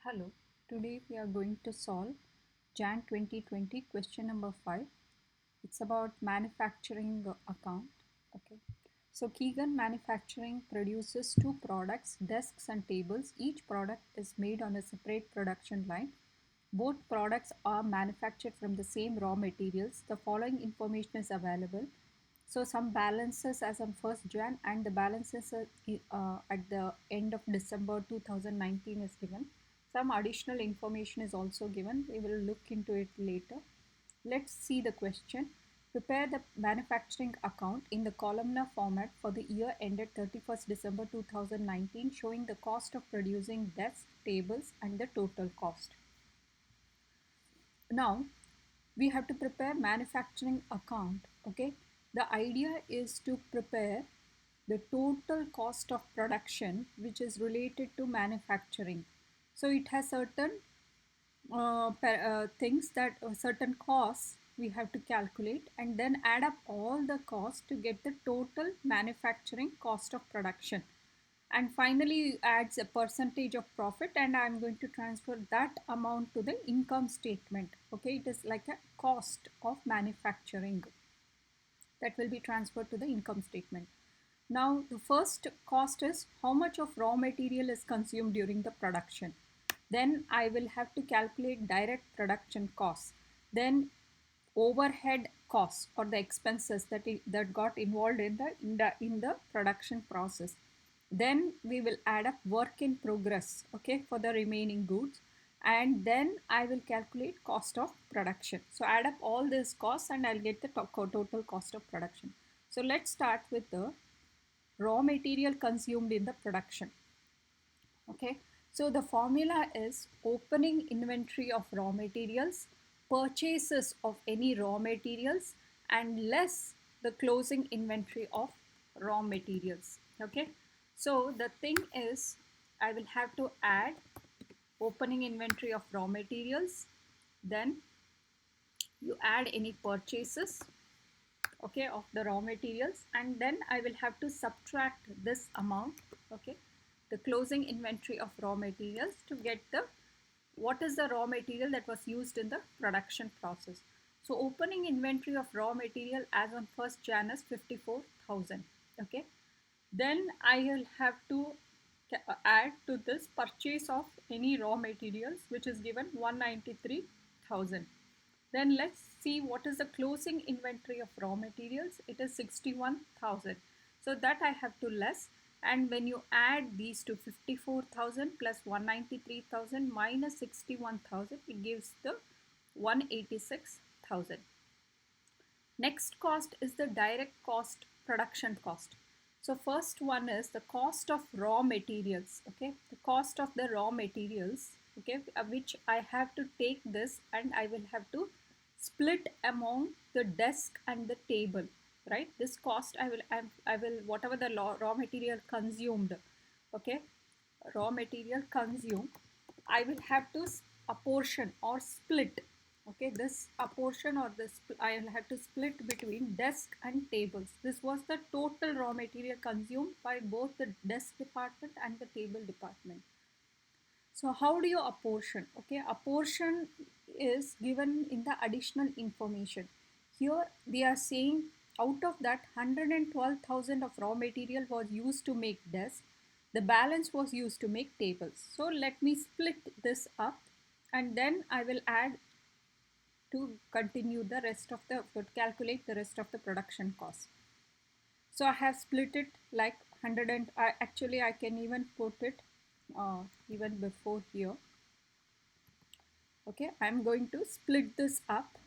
Hello, today we are going to solve Jan 2020 question number 5. It's about manufacturing account. Okay. So Keegan Manufacturing produces two products, desks and tables. Each product is made on a separate production line. Both products are manufactured from the same raw materials. The following information is available. So some balances as on 1st Jan and the balances at the end of December 2019 is given. Some additional information is also given. We will look into it later. Let's see the question. Prepare the manufacturing account in the columnar format for the year ended 31st December 2019, showing the cost of producing desks, tables and the total cost. Now we have to prepare manufacturing account. Okay, the idea is to prepare the total cost of production which is related to manufacturing. So it has certain things that certain costs we have to calculate and then add up all the costs to get the total manufacturing cost of production, and finally adds a percentage of profit, and I'm going to transfer that amount to the income statement. Okay, it is like a cost of manufacturing that will be transferred to the income statement. Now the first cost is how much of raw material is consumed during the production. Then I will have to calculate direct production costs, then overhead costs or the expenses that got involved in the production process. Then we will add up work in progress, okay, for the remaining goods, and then I will calculate cost of production. So add up all these costs and I'll get the total cost of production. So let's start with the raw material consumed in the production. Okay, so the formula is opening inventory of raw materials, purchases of any raw materials, and less the closing inventory of raw materials. Okay, so the thing is I will have to add opening inventory of raw materials, then you add any purchases, okay, of the raw materials, and then I will have to subtract this amount, okay, the closing inventory of raw materials, to get the what is the raw material that was used in the production process. So opening inventory of raw material as on 1st Jan is 54,000. Okay, then I will have to add to this purchase of any raw materials, which is given 193,000. Then let's see what is the closing inventory of raw materials. It is 61,000. So that I have to less. And when you add these to 54,000 plus 193,000 minus 61,000, it gives the 186,000. Next cost is the direct cost, production cost. So first one is the cost of raw materials. Okay, the cost of the raw materials, okay, which I have to take this and I will have to split among the desk and the table, right? This cost I will whatever the raw material consumed, okay, raw material consumed, I will have to apportion or split, okay, this apportion or this I will have to split between desk and tables. This was the total raw material consumed by both the desk department and the table department. So how do you apportion? Okay, apportion is given in the additional information. Here they are saying out of that 112,000 of raw material was used to make desks. The balance was used to make tables. So let me split this up and then I will add to continue the rest of the, to calculate the rest of the production cost. So I have split it like 100 and actually I can even put it even before here. Okay, I'm going to split this up,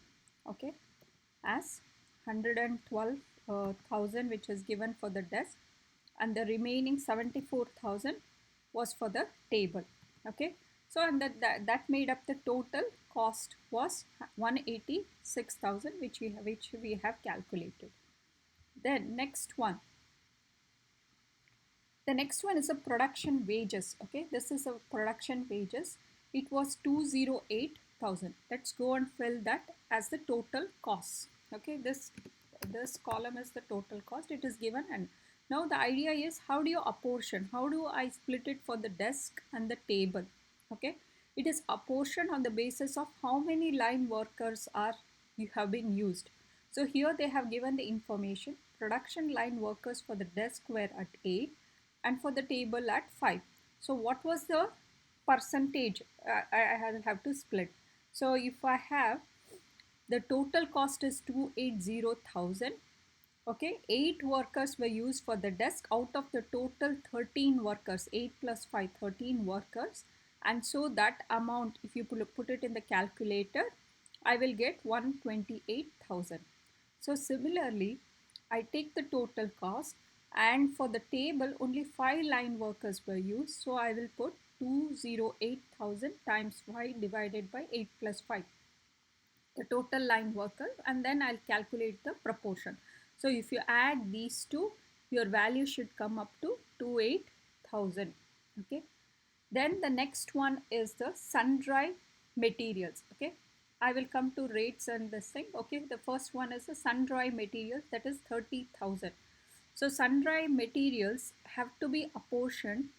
okay, as 112,000 which is given for the desk, and the remaining 74,000 was for the table. Okay, so and that made up the total cost was 186,000 which we have calculated. Then the next one is a production wages. Okay, this is a production wages. It was 208,000. Let's go and fill that as the total cost. Okay, this column is the total cost. It is given, and now the idea is how do you apportion? How do I split it for the desk and the table? Okay, It is apportioned on the basis of how many line workers are you have been used. So here they have given the information. Production line workers for the desk were at 8 and for the table at 5. So what was the percentage I have to split? So if I have the total cost is 280,000. Okay, 8 workers were used for the desk out of the total 13 workers, 8 plus 5, 13 workers. And so that amount, if you put it in the calculator, I will get 128,000. So similarly, I take the total cost, and for the table only 5 line workers were used. So I will put 208,000 times 5 divided by 8 plus 5, the total line worker, and then I'll calculate the proportion. So if you add these two, your value should come up to 28,000. Okay. Then the next one is the sundry materials. Okay. I will come to rates and this thing. Okay. The first one is the sundry materials, that is 30,000. So sundry materials have to be apportioned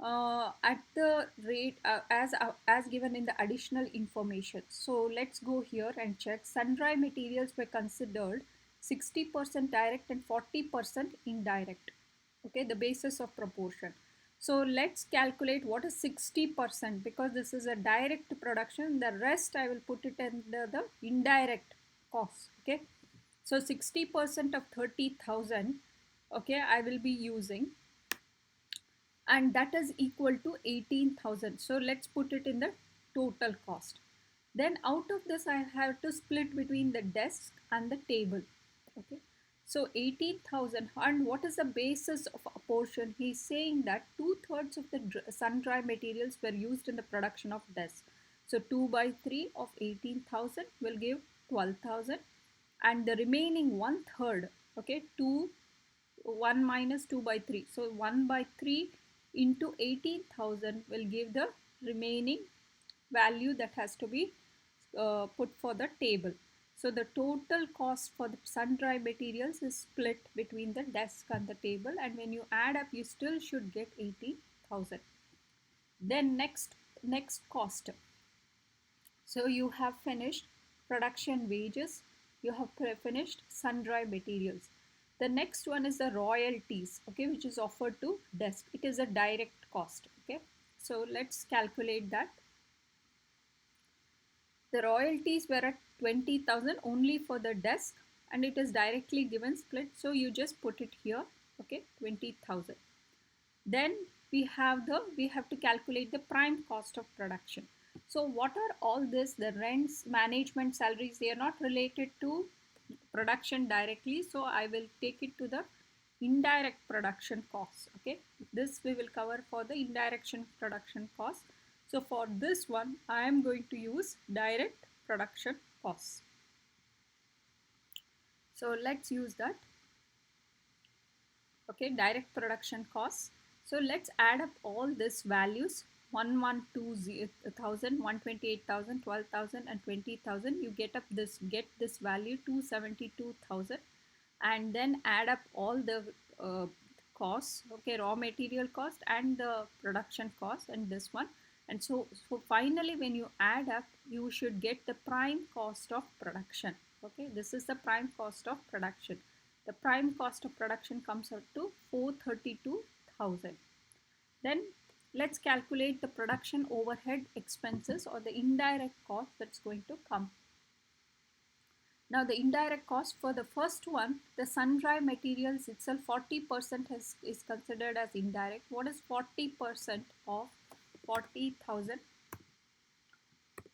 at the rate as given in the additional information. So let's go here and check. Sundry materials were considered 60% direct and 40% indirect. Okay, the basis of proportion. So let's calculate what is 60%, because this is a direct production. The rest I will put it under the indirect cost. Okay, so 60% of 30,000. Okay, I will be using, and that is equal to 18,000. So let's put it in the total cost. Then out of this I have to split between the desk and the table. Okay, so 18,000, and what is the basis of a portion? He's saying that 2/3 of the sun-dry materials were used in the production of desk. So 2 by 3 of 18,000 will give 12,000, and the remaining 1/3, okay, 2 1 minus 2 by 3. So 1 by 3 into 18,000 will give the remaining value that has to be put for the table. So the total cost for the sun-dry materials is split between the desk and the table, and when you add up, you still should get 80,000. Then next cost. So you have finished production wages, you have finished sun-dry materials. The next one is the royalties, okay, which is offered to desk. It is a direct cost. Okay, so let's calculate that. The royalties were at 20,000 only for the desk, and it is directly given split. So you just put it here. Okay, 20,000. Then we have to calculate the prime cost of production. So what are all this? The rents, management, salaries, they are not related to production directly. So I will take it to the indirect production costs. Okay, this we will cover for the indirect production cost. So for this one, I am going to use direct production costs. So let's use that. Okay, direct production costs. So let's add up all these values: 1,120,000, 128,000, 12,000, and 20,000. You get this value 272,000, and then add up all the costs. Okay, raw material cost and the production cost, and this one. And so finally, when you add up, you should get the prime cost of production. Okay, this is the prime cost of production. The prime cost of production comes out to 432,000. Then let's calculate the production overhead expenses, or the indirect cost that's going to come. Now the indirect cost for the first one, the sun-dry materials itself, 40% is considered as indirect. What is 40% of 40,000?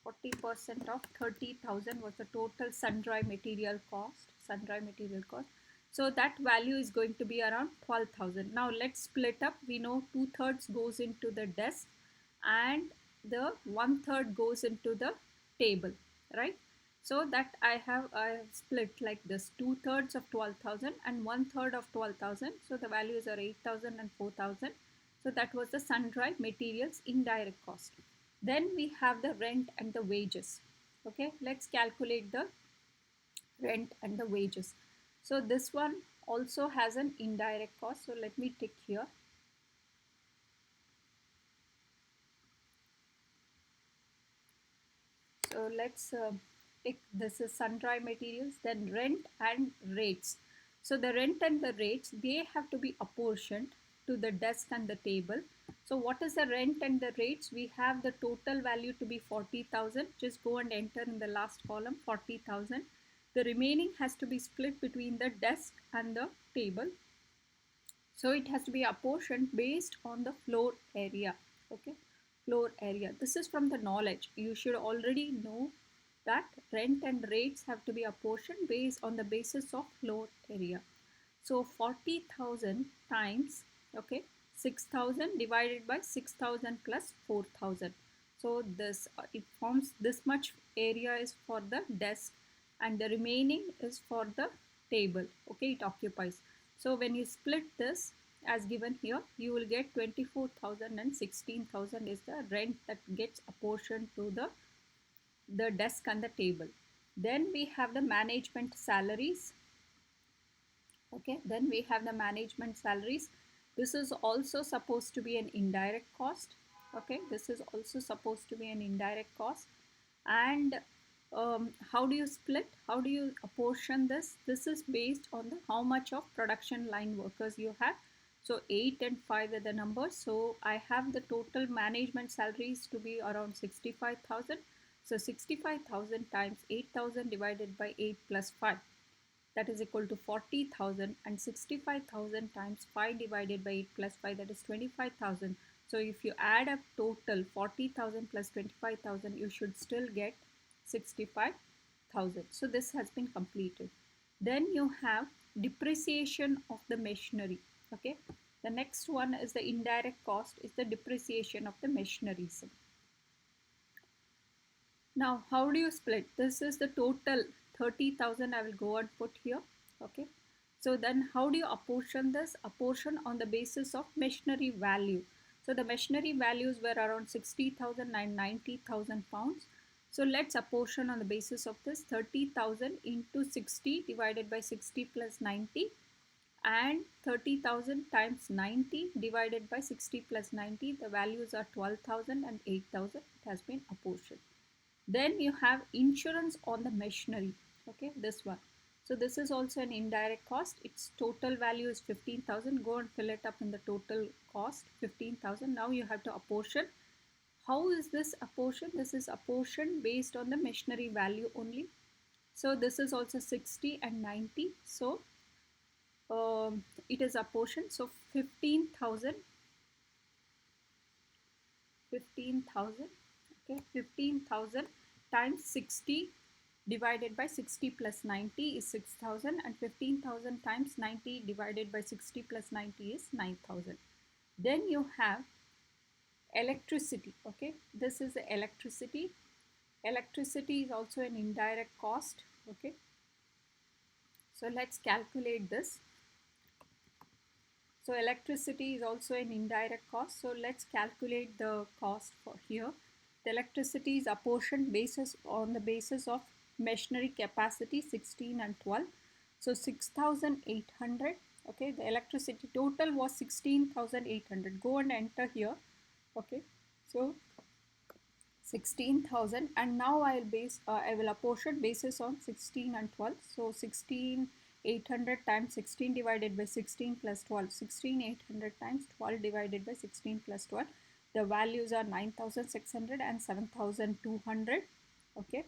40% of 30,000 was the total sun-dry material cost. So that value is going to be around 12,000. Now let's split up. We know 2/3 goes into the desk and the 1/3 goes into the table, right? So that I have split like this: 2/3 of 12,000 and 1/3 of 12,000. So the values are 8,000 and 4,000. So that was the sun-dry materials indirect cost. Then we have the rent and the wages. Okay, let's calculate the rent and the wages. So this one also has an indirect cost. So let me tick here. So let's take this is sundry materials, then rent and rates. So the rent and the rates, they have to be apportioned to the desk and the table. So what is the rent and the rates? We have the total value to be 40,000. Just go and enter in the last column 40,000. The remaining has to be split between the desk and the table. So it has to be apportioned based on the floor area. Okay, floor area. This is from the knowledge. You should already know that rent and rates have to be apportioned based on the basis of floor area. So 40,000 times, okay, 6,000 divided by 6,000 plus 4,000. So this it forms this much area is for the desk and the remaining is for the table. Okay, it occupies. So when you split this as given here, you will get 24,000 and 16,000 is the rent that gets apportioned to the desk and the table. Then we have the management salaries. Okay, then we have the management salaries. This is also supposed to be an indirect cost. Okay, this is also supposed to be an indirect cost. And how do you split, how do you apportion this? This is based on the how much of production line workers you have. So 8 and 5 are the numbers. So I have the total management salaries to be around 65,000. So 65,000 times 8,000 divided by 8 plus 5, that is equal to 40,000, and 65,000 times 5 divided by 8 plus 5, that is 25,000. So if you add up total 40,000 plus 25,000, you should still get 65,000. So this has been completed. Then you have depreciation of the machinery. Okay, the next one is the indirect cost, is the depreciation of the machineries. Now, how do you split? This is the total 30,000 I will go and put here. Okay. So then how do you apportion this? Apportion on the basis of machinery value. So the machinery values were around 60,000 and 90,000 pounds. So let's apportion on the basis of this 30,000 into 60 divided by 60 plus 90, and 30,000 times 90 divided by 60 plus 90. The values are 12,000 and 8,000. It has been apportioned. Then you have insurance on the machinery. Okay, this one. So this is also an indirect cost. Its total value is 15,000. Go and fill it up in the total cost, 15,000. Now you have to apportion. How is this apportioned? This is apportioned based on the machinery value only. So this is also 60 and 90. So it is apportioned. So 15,000. Okay, 15,000 times 60 divided by 60 plus 90 is 6,000, and 15,000 times 90 divided by 60 plus 90 is 9,000. Then you have electricity. Okay, this is the electricity. Electricity is also an indirect cost. Okay, so let's calculate this. So electricity is also an indirect cost. So let's calculate the cost for here. The electricity is apportioned basis on the basis of machinery capacity 16 and 12. So 6,800. Okay, the electricity total was 16,800. Go and enter here. Okay, so 16,000, and now I will apportion basis on 16 and 12. So 16,800 times 16 divided by 16 plus 12. 16,800 times 12 divided by 16 plus 12. The values are 9,600 and 7,200. Okay.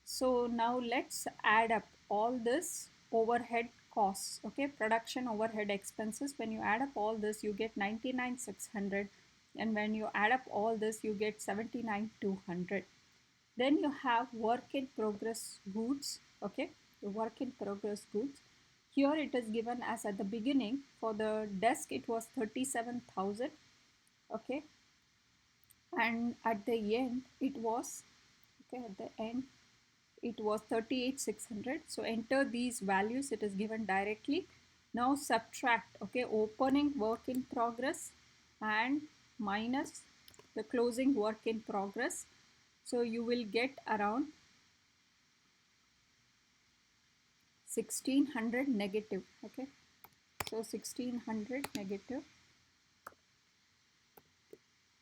So now let's add up all this overhead costs. Okay, production overhead expenses. When you add up all this, you get 99,600, and when you add up all this, you get 79,200. Then you have work in progress goods. Okay, the work in progress goods. Here it is given as at the beginning for the desk it was 37,000. Okay, and at the end it was, okay, at the end it was 38,600. So enter these values, it is given directly. Now subtract, okay, opening work in progress and minus the closing work in progress. So you will get around 1,600 negative. Okay, so 1,600 negative.